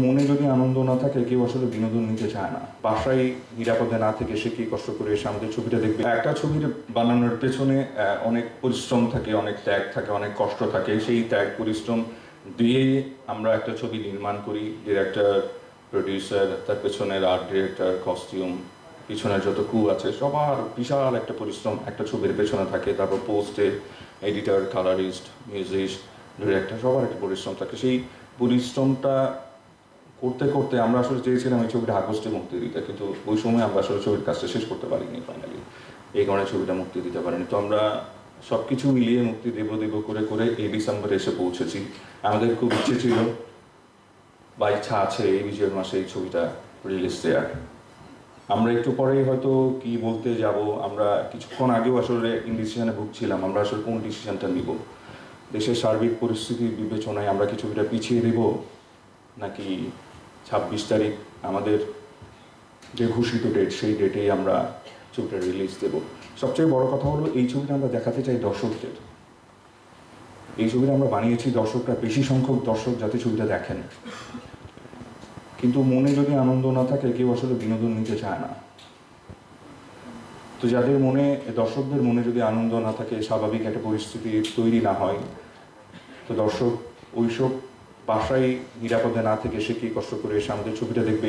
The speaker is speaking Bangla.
মনে যদি আনন্দ না থাকে কেউ আসলে বিনোদন নিতে চায় না। বাসায় নিরাপদে না থেকে সে কি কষ্ট করে এসে আমাদের ছবিটা দেখবে। একটা ছবির বানানোর পেছনে অনেক পরিশ্রম থাকে, অনেক ত্যাগ থাকে, অনেক কষ্ট থাকে। সেই ত্যাগ পরিশ্রম দিয়ে আমরা একটা ছবি নির্মাণ করি। ডিরেক্টর, প্রডিউসার, তার পেছনের আর্ট ডিরেক্টর, কস্টিউম, পিছনের যত ক্রু আছে সবার বিশাল একটা পরিশ্রম একটা ছবির পেছনে থাকে। তারপর পোস্টে এডিটর, কালারিস্ট, মিউজিস্ট, ডিরেক্টর সবার একটা পরিশ্রম থাকে। সেই পরিশ্রমটা করতে করতে আমরা আসলে চেয়েছিলাম এই ছবিটা আগস্টে মুক্তি দিতে, কিন্তু ওই সময় আমরা আসলে ছবির কাজটা শেষ করতে পারিনি ফাইনালি। এই কারণে ছবিটা মুক্তি দিতে পারিনি। তো আমরা সব কিছু মিলিয়ে মুক্তি দেব করে করে এই ডিসেম্বরে এসে পৌঁছেছি। আমাদের খুব ইচ্ছে ছিল বা ইচ্ছা আছে এই বিজয়ের মাসে এই ছবিটা রিলিজ দেওয়ার। আমরা একটু পরেই হয়তো কি বলতে যাব, আমরা কিছুক্ষণ আগেও আসলে ইনডিসিশনে ভুগছিলাম আমরা আসলে কোন ডিসিশনটা নিব। দেশের সার্বিক পরিস্থিতির বিবেচনায় আমরা কি ছবিটা পিছিয়ে দেব, নাকি 26 তারিখ আমাদের যে ঘোষিত ডেট সেই ডেটেই আমরা ছবিটা রিলিজ দেব। সবচেয়ে বড় কথা হলো এই ছবিটা আমরা দেখাতে চাই দর্শকদের। এই ছবিটা আমরা বানিয়েছি দর্শকরা, বেশি সংখ্যক দর্শক যাতে ছবিটা দেখেন। কিন্তু মনে যদি আনন্দ না থাকে কেউ আসলে বিনোদন নিতে চায় না। তো যাদের মনে, দর্শকদের মনে যদি আনন্দ না থাকে, স্বাভাবিক একটা পরিস্থিতি তৈরি না হয়, তো দর্শক ওইসব বাসায় নিরাপদে না থেকে সে কি কষ্ট করে এসে আমাদের ছবিটা দেখবে।